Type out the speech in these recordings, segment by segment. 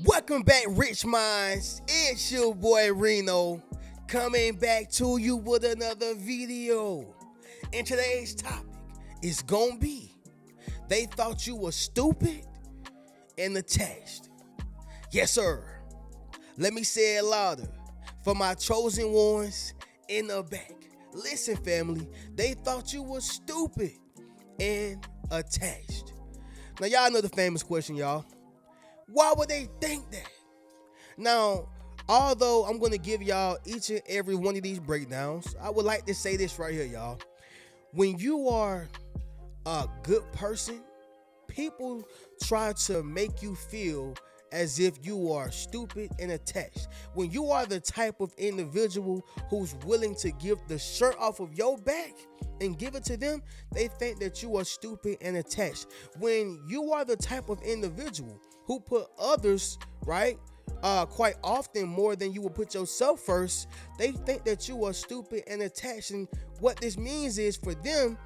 Welcome back, Rich Minds. It's your boy Reno coming back to you with another video. And today's topic is gonna be they thought you were stupid and attached. Yes, sir. Let me say it louder for my chosen ones in the back. Listen, family, they thought you were stupid and attached. Now, y'all know the famous question, y'all. Why would they think that? Now, although I'm going to give y'all each and every one of these breakdowns, I would like to say this right here, y'all. When you are a good person, people try to make you feel as if you are stupid and attached. When you are the type of individual who's willing to give the shirt off of your back and give it to them, they think that you are stupid and attached. When you are the type of individual who put others, right, quite often more than you will put yourself first, they think that you are stupid and attached. And what this means is for them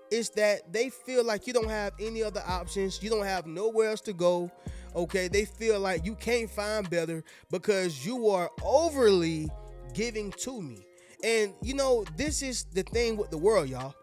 is that they feel like you don't have any other options. You don't have nowhere else to go. Okay, they feel like you can't find better because you are overly giving to me. And you know, this is the thing with the world, y'all.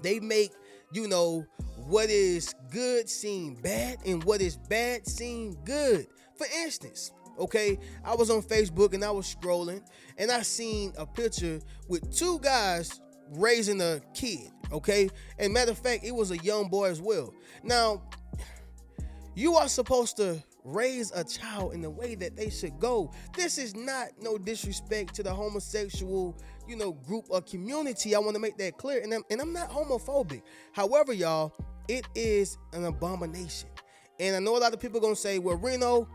They make, what is good seem bad and what is bad seem good. For instance, okay, I was on Facebook and I was scrolling and I seen a picture with two guys raising a kid, okay? And matter of fact, it was a young boy as well. Now, you are supposed to raise a child in the way that they should go. This is not no disrespect to the homosexual, group or community. I want to make that clear. And I'm not homophobic. However, y'all, it is an abomination. And I know a lot of people are going to say, well, Reno,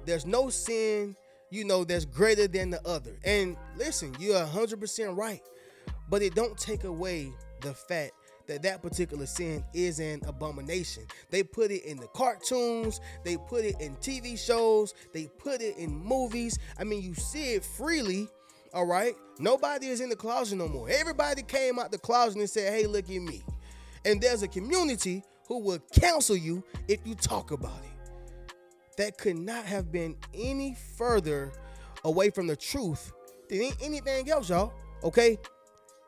there's no sin, that's greater than the other. And listen, you're 100% right. But it don't take away the fact that particular sin is an abomination. They put it in the cartoons, they put it in TV shows, they put it in movies. I mean, you see it freely, all right? Nobody is in the closet no more. Everybody came out the closet and said, hey, look at me. And there's a community who will counsel you if you talk about it. That could not have been any further away from the truth than anything else, y'all, okay?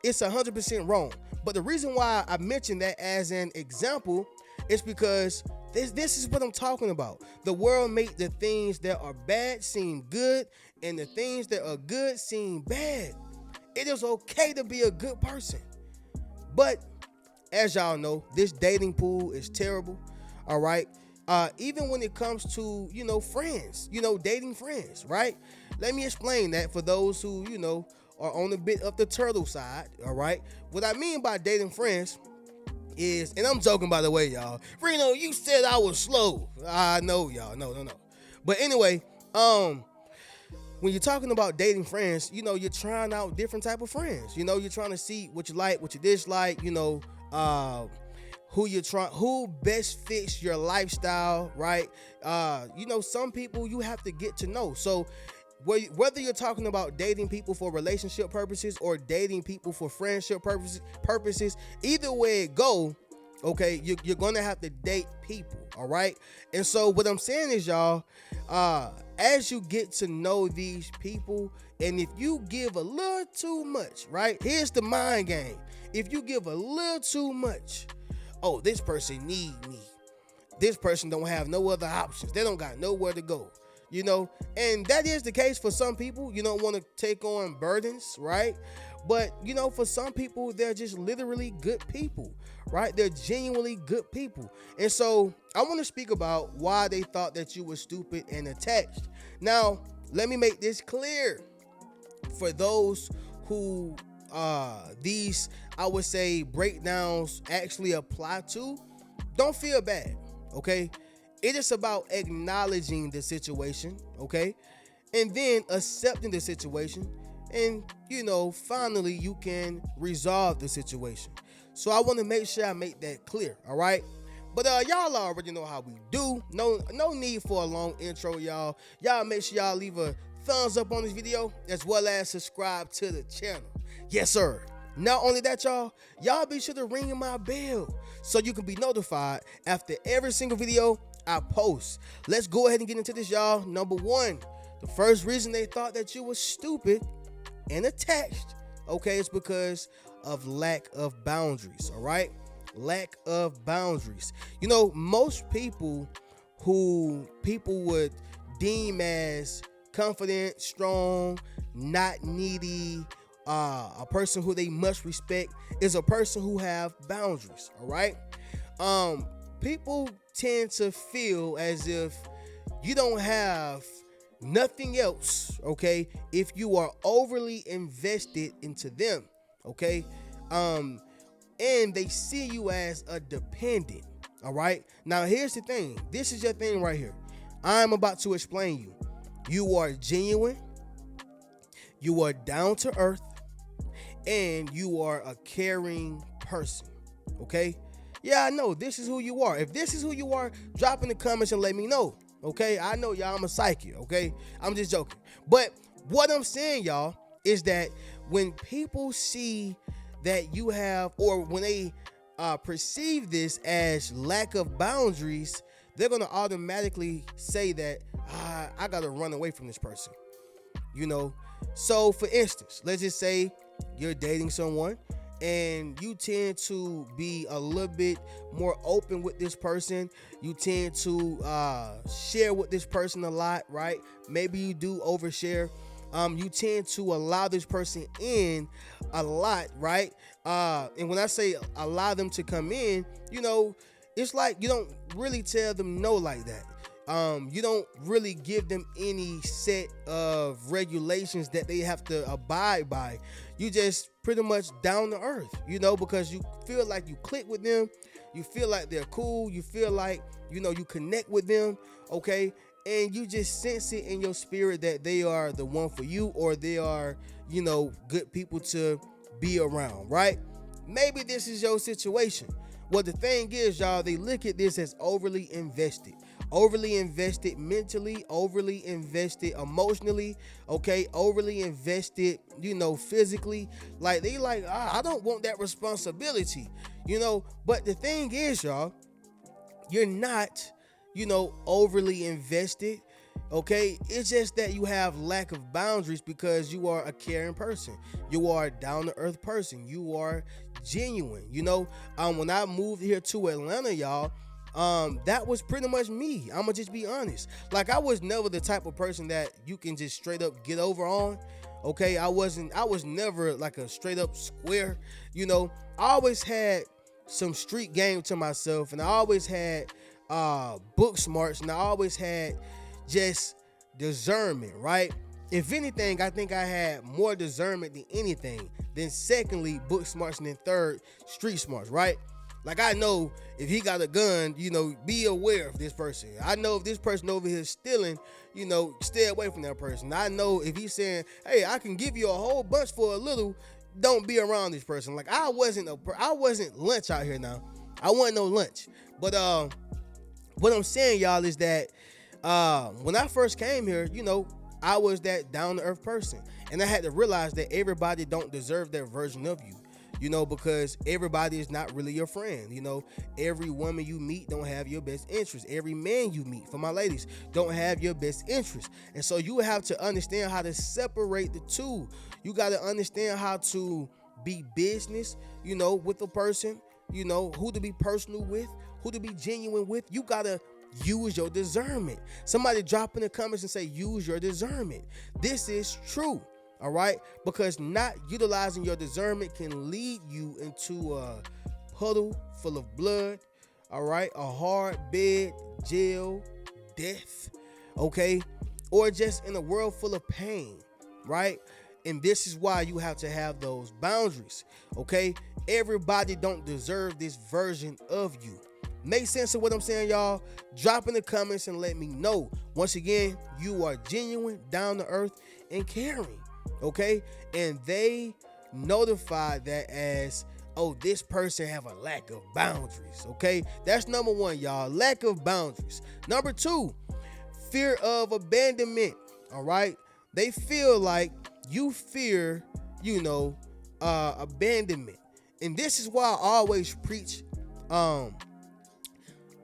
It's 100% wrong. But the reason why I mentioned that as an example is because this is what I'm talking about. The world make the things that are bad seem good and the things that are good seem bad. It is okay to be a good person. But as y'all know, this dating pool is terrible, all right? Even when it comes to, friends, dating friends, right? Let me explain that for those who, are on a bit of the turtle side, all right? What I mean by dating friends is, and I'm joking by the way, y'all. Reno, you said I was slow. I know, y'all. No. But anyway, when you're talking about dating friends, you're trying out different type of friends. You're trying to see what you like, what you dislike, who best fits your lifestyle, right? Some people you have to get to know. So whether you're talking about dating people for relationship purposes or dating people for friendship purposes, either way it go, okay, you're gonna have to date people, all right? And so what I'm saying is, y'all, as you get to know these people, and if you give a little too much, right? Here's the mind game. If you give a little too much, oh, this person need me. This person don't have no other options. They don't got nowhere to go. And that is the case for some people. You don't want to take on burdens, right? But, for some people, they're just literally good people, right? They're genuinely good people. And so I want to speak about why they thought that you were stupid and attached. Now, let me make this clear for those who these, I would say, breakdowns actually apply to. Don't feel bad, okay? It is about acknowledging the situation, okay? And then accepting the situation. And, finally you can resolve the situation. So I want to make sure I make that clear, all right? But y'all already know how we do. No need for a long intro, y'all. Y'all make sure y'all leave a thumbs up on this video as well as subscribe to the channel. Yes, sir. Not only that, y'all be sure to ring my bell so you can be notified after every single video I post. Let's go ahead and get into this, y'all. Number one, the first reason they thought that you were stupid and attached, okay, is because of lack of boundaries, all right? Lack of boundaries. You know, most people who people would deem as confident, strong, not needy, a person who they must respect is a person who have boundaries, all right? People tend to feel as if you don't have nothing else, okay, if you are overly invested into them, okay? And they see you as a dependent, all right? Now, here's the thing. This is your thing right here. I'm about to explain you. You are genuine, you are down to earth, and you are a caring person, okay? Yeah, I know this is who you are. If this is who you are, drop in the comments and let me know, okay? I know y'all, I'm a psychic, okay? I'm just joking. But what I'm saying, y'all, is that when people see that you have, or when they perceive this as lack of boundaries, they're going to automatically say that, I got to run away from this person, you know? So, for instance, let's just say you're dating someone and you tend to be a little bit more open with this person. You tend to share with this person a lot, right? Maybe you do overshare. You tend to allow this person in a lot, right? And when I say allow them to come in, you know, it's like you don't really tell them no like that. You don't really give them any set of regulations that they have to abide by. You just pretty much down to earth, you know, because you feel like you click with them. You feel like they're cool. You feel like, you know, you connect with them, okay? And you just sense it in your spirit that they are the one for you, or they are, you know, good people to be around, right? Maybe this is your situation. Well, the thing is, y'all, they look at this as overly invested mentally, overly invested emotionally, okay, overly invested, you know, physically. Like they like, I don't want that responsibility, you know. But the thing is, y'all, you're not, you know, overly invested, okay? It's just that you have lack of boundaries because you are a caring person. You are a down-to-earth person. You are genuine, you know? When I moved here to Atlanta, y'all, that was pretty much me. I'ma just be honest. Like, I was never the type of person that you can just straight up get over on, okay? I was never like a straight up square, you know? I always had some street game to myself, and I always had book smarts, and I always had just discernment, right? If anything, I think I had more discernment than anything. Then secondly, book smarts, and then third, street smarts, right? Like, I know if he got a gun, you know, be aware of this person. I know if this person over here is stealing, you know, stay away from that person. I know if he's saying, hey, I can give you a whole bunch for a little, don't be around this person. Like, I wasn't lunch out here now. I wasn't no lunch. But what I'm saying, y'all, is that when I first came here, you know, I was that down-to-earth person. And I had to realize that everybody don't deserve that version of you. You know, because everybody is not really your friend. You know, every woman you meet don't have your best interest. Every man you meet, for my ladies, don't have your best interest. And so you have to understand how to separate the two. You got to understand how to be business, you know, with a person, you know, who to be personal with, who to be genuine with. You got to use your discernment. Somebody drop in the comments and say, use your discernment. This is true. All right, because not utilizing your discernment can lead you into a puddle full of blood. All right, a hard bed, jail, death. Okay, or just in a world full of pain. Right, and this is why you have to have those boundaries. Okay, everybody don't deserve this version of you. Make sense of what I'm saying, y'all? Drop in the comments and let me know. Once again, you are genuine, down to earth, and caring. Okay, and they notify that as, oh, this person have a lack of boundaries. Okay, that's number one, y'all, lack of boundaries. Number two, fear of abandonment. All right, they feel like you fear, you know, abandonment. And this is why I always preach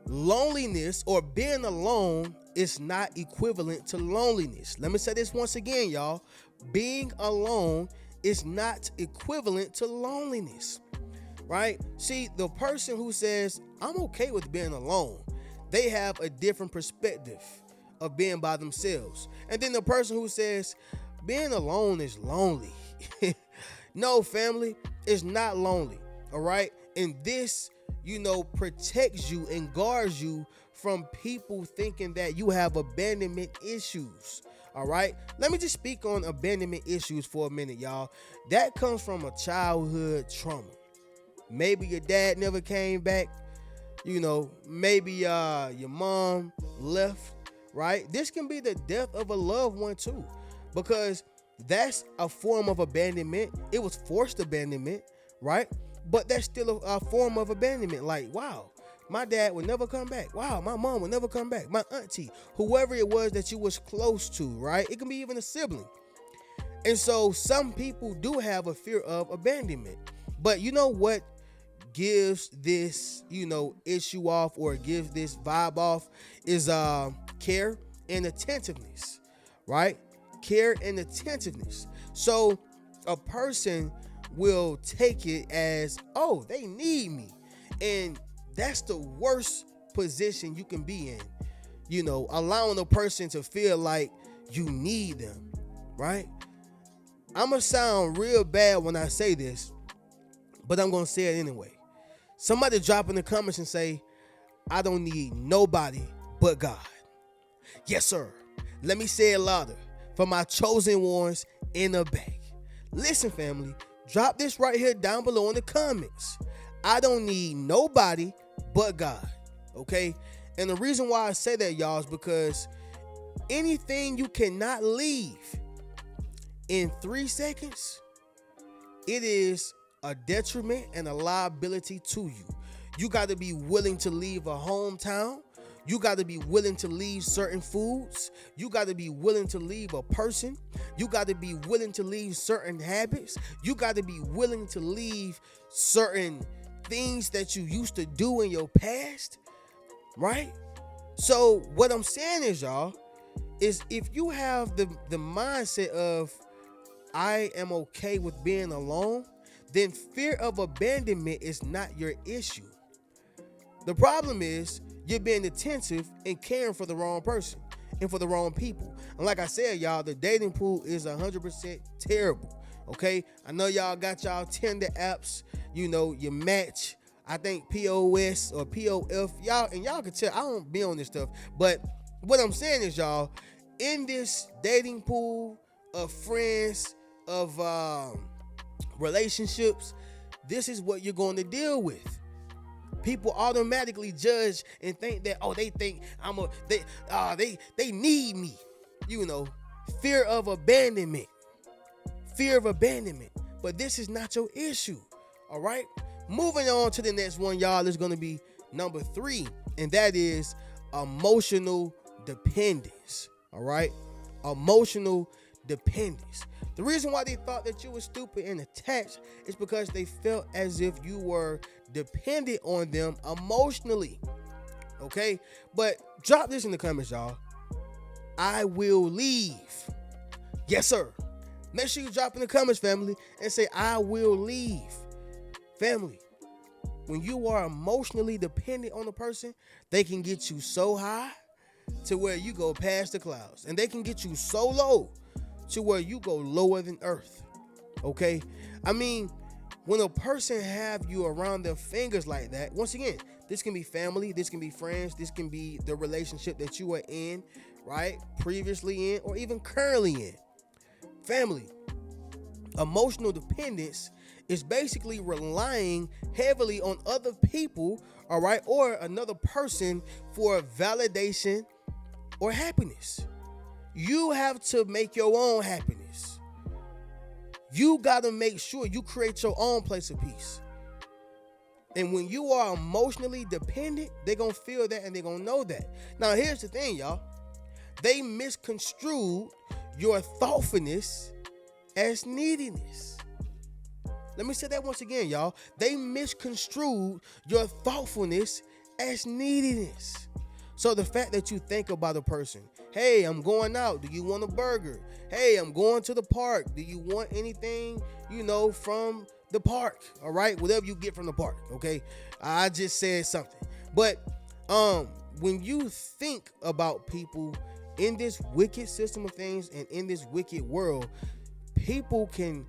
loneliness or being alone is not equivalent to loneliness. Let me say this once again, y'all. Being alone is not equivalent to loneliness, right? See, the person who says, I'm okay with being alone, they have a different perspective of being by themselves. And then the person who says, being alone is lonely. No, family, it's not lonely, all right? And this, protects you and guards you from people thinking that you have abandonment issues, all right? Let me just speak on abandonment issues for a minute, y'all. That comes from a childhood trauma. Maybe your dad never came back, maybe your mom left, right? This can be the death of a loved one too, because that's a form of abandonment. It was forced abandonment, right? But that's still a form of abandonment. Like, wow, my dad would never come back. Wow, my mom would never come back. My auntie, whoever it was that you was close to, right? It can be even a sibling. And so some people do have a fear of abandonment. But you know what gives this, issue off, or gives this vibe off, is care and attentiveness, right? Care and attentiveness. So a person will take it as, oh, they need me. And that's the worst position you can be in, allowing a person to feel like you need them, right? I'm going to sound real bad when I say this, but I'm going to say it anyway. Somebody drop in the comments and say, I don't need nobody but God. Yes, sir. Let me say it louder for my chosen ones in the back. Listen, family, drop this right here down below in the comments. I don't need nobody but God, okay? And the reason why I say that, y'all, is because anything you cannot leave in 3 seconds, it is a detriment and a liability to you. You got to be willing to leave a hometown. You got to be willing to leave certain foods. You got to be willing to leave a person. You got to be willing to leave certain habits. You got to be willing to leave certain things that you used to do in your past, right? So what I'm saying is, y'all, is if you have the mindset of, I am okay with being alone, then fear of abandonment is not your issue. The problem is you're being attentive and caring for the wrong person and for the wrong people. And like I said, y'all, the dating pool is 100% terrible, okay? I know y'all got y'all Tinder apps, your Match, I think POS or POF. Y'all can tell I don't be on this stuff. But what I'm saying is, y'all, in this dating pool of friends, of relationships, this is what you're going to deal with. People automatically judge and think that, oh, they think they need me. Fear of abandonment. Fear of abandonment. But this is not your issue. All right. Moving on to the next one, y'all, is going to be number 3, and that is emotional dependence. All right. Emotional dependence. The reason why they thought that you were stupid and attached is because they felt as if you were dependent on them emotionally. Okay? But drop this in the comments, y'all. I will leave. Yes, sir. Make sure you drop in the comments, family, and say, I will leave. Family, when you are emotionally dependent on a person, they can get you so high to where you go past the clouds. And they can get you so low to where you go lower than earth. Okay? I mean, when a person have you around their fingers like that, once again, this can be family, this can be friends, this can be the relationship that you are in, right? Previously in, or even currently in. Family, emotional dependence is basically relying heavily on other people, all right, or another person for validation or happiness. You have to make your own happiness. You got to make sure you create your own place of peace. And when you are emotionally dependent, they're going to feel that and they're going to know that. Now, here's the thing, y'all. They misconstrued your thoughtfulness as neediness. Let me say that once again, y'all. They misconstrued your thoughtfulness as neediness. So the fact that you think about a person, hey, I'm going out. Do you want a burger? Hey, I'm going to the park. Do you want anything, from the park? All right, whatever you get from the park. Okay, I just said something. But when you think about people in this wicked system of things and in this wicked world, people can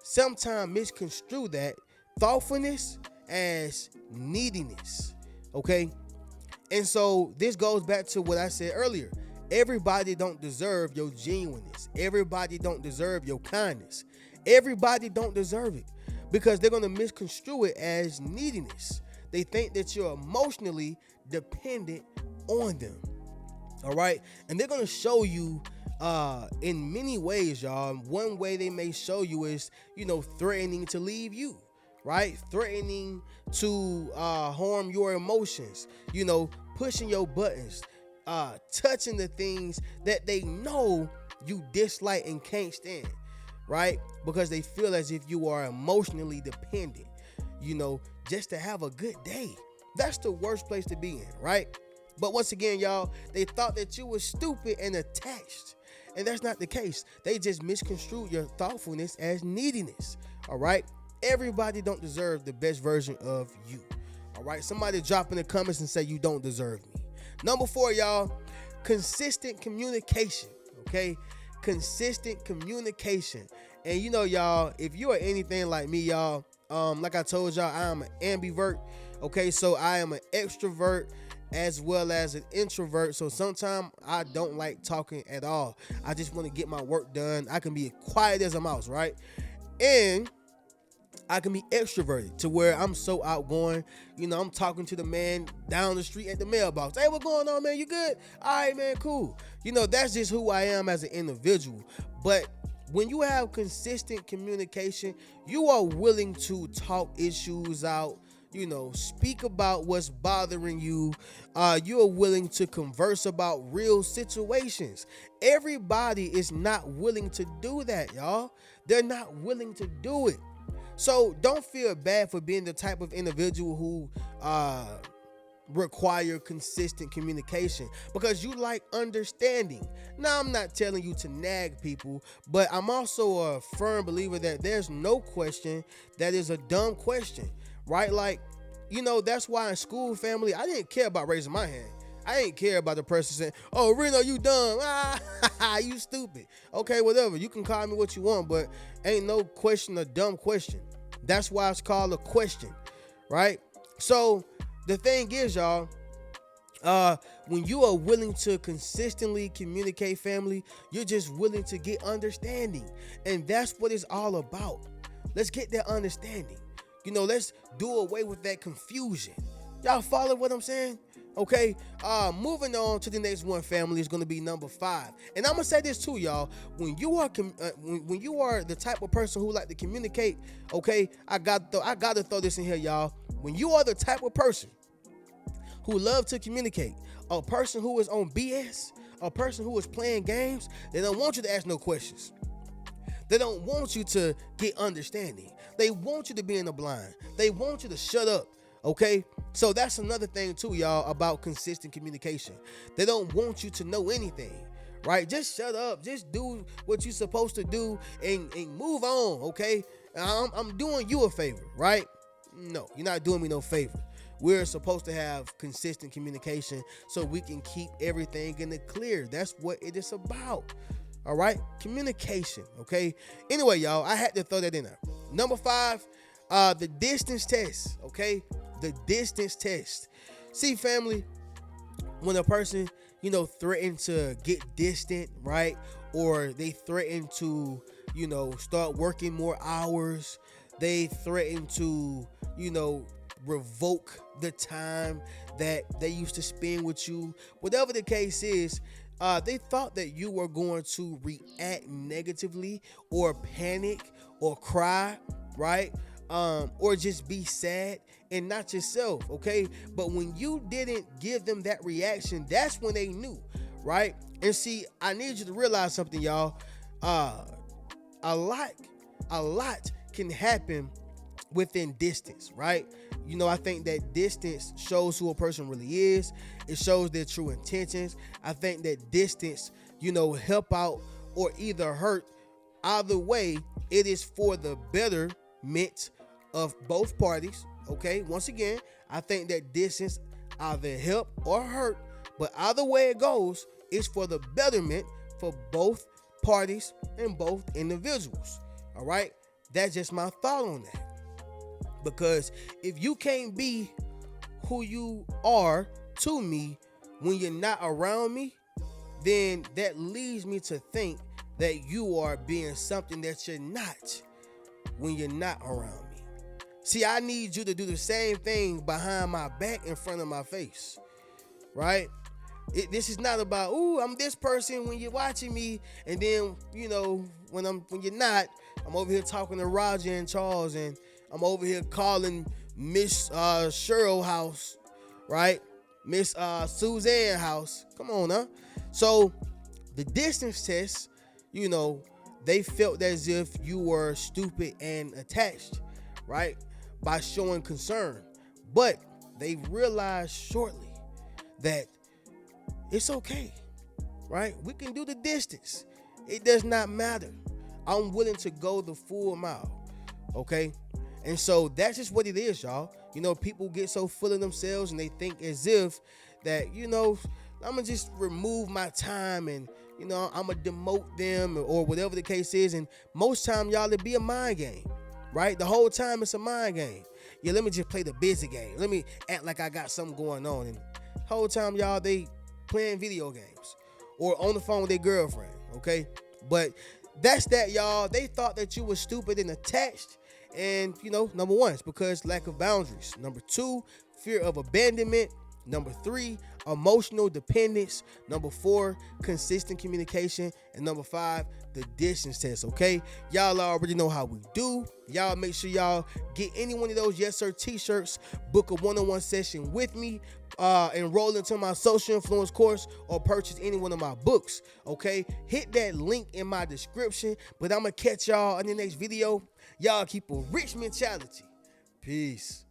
sometimes misconstrue that thoughtfulness as neediness. Okay. And so this goes back to what I said earlier. Everybody don't deserve your genuineness. Everybody don't deserve your kindness. Everybody don't deserve it because they're going to misconstrue it as neediness. They think that you're emotionally dependent on them. All right. And they're going to show you in many ways, y'all. One way they may show you is, threatening to leave you. Right? Threatening to harm your emotions, pushing your buttons, touching the things that they know you dislike and can't stand, right? Because they feel as if you are emotionally dependent, just to have a good day. That's the worst place to be in, right? But once again, y'all, they thought that you were stupid and attached. And that's not the case. They just misconstrued your thoughtfulness as neediness, all right? Everybody don't deserve the best version of you. All right. Somebody drop in the comments and say you don't deserve me. Number 4, y'all, consistent communication. Okay. Consistent communication. And y'all, if you are anything like me, y'all, like I told y'all, I am an ambivert. Okay. So I am an extrovert as well as an introvert. So sometimes I don't like talking at all. I just want to get my work done. I can be quiet as a mouse. Right. And I can be extroverted to where I'm so outgoing. I'm talking to the man down the street at the mailbox. Hey, what's going on, man? You good? All right, man, cool. That's just who I am as an individual. But when you have consistent communication, you are willing to talk issues out, speak about what's bothering you. You are willing to converse about real situations. Everybody is not willing to do that, y'all. They're not willing to do it. So don't feel bad for being the type of individual who require consistent communication because you like understanding. Now, I'm not telling you to nag people, but I'm also a firm believer that there's no question that is a dumb question, right? Like, that's why in school, family, I didn't care about raising my hand. I ain't care about the person saying, oh, Reno, you dumb. You stupid. Okay, whatever. You can call me what you want, but ain't no question a dumb question. That's why it's called a question, right? So the thing is, y'all, when you are willing to consistently communicate, family, you're just willing to get understanding. And that's what it's all about. Let's get that understanding. Let's do away with that confusion. Y'all follow what I'm saying? Okay, moving on to the next one, family, is going to be number 5. And I'm going to say this too, y'all. When you are when you are the type of person who like to communicate, okay, I got to throw this in here, y'all. When you are the type of person who love to communicate, a person who is on BS, a person who is playing games, they don't want you to ask no questions. They don't want you to get understanding. They want you to be in the blind. They want you to shut up. Okay, so that's another thing too, y'all, about consistent communication. They don't want you to know anything, right? Just shut up. Just do what you're supposed to do and move on, okay? I'm doing you a favor, right? No, you're not doing me no favor. We're supposed to have consistent communication so we can keep everything in the clear. That's what it is about. All right, communication. Okay. Anyway, y'all, I had to throw that in there. Number 5, the distance test. Okay, the distance test. See, family, when a person, threaten to get distant, right, or they threaten to, start working more hours, they threaten to, revoke the time that they used to spend with you. Whatever the case is, they thought that you were going to react negatively or panic or cry, right? Or just be sad and not yourself, okay? But when you didn't give them that reaction, that's when they knew, right? And see, I need you to realize something, y'all. A lot can happen within distance, right? You know, I think that distance shows who a person really is. It shows their true intentions. I think that distance, help out or either hurt. Either way, it is for the betterment of both parties. Okay, once again, I think that distance either help or hurt, but either way it goes, it's for the betterment for both parties and both individuals. All right, that's just my thought on that. Because if you can't be who you are to me when you're not around me, then that leads me to think that you are being something that you're not when you're not around me. See, I need you to do the same thing behind my back, in front of my face, right? This is not about, I'm this person when you're watching me, and then, when you're not, I'm over here talking to Roger and Charles, and I'm over here calling Miss Cheryl house, right? Miss Suzanne house. Come on, huh? So the distance test, they felt as if you were stupid and attached, right? By showing concern. But they realized shortly that it's okay, right? We can do the distance. It does not matter. I'm willing to go the full mile, okay? And so that's just what it is, y'all. People get so full of themselves and they think as if that, I'm going to just remove my time and, I'm going to demote them or whatever the case is. And most time, y'all, it be a mind game, right? The whole time it's a mind game. Yeah, let me just play the busy game. Let me act like I got something going on. And the whole time, y'all, they playing video games or on the phone with their girlfriend, okay? But that's that, y'all. They thought that you were stupid and attached. And, number one, it's because lack of boundaries. Number two, fear of abandonment. Number three, emotional dependence. Number four, consistent communication. And number five, the distance test, okay? Y'all already know how we do. Y'all make sure y'all get any one of those Yes Sir t-shirts, book a one-on-one session with me, enroll into my social influence course, or purchase any one of my books, okay? Hit that link in my description. But I'm going to catch y'all in the next video. Y'all keep a rich mentality. Peace.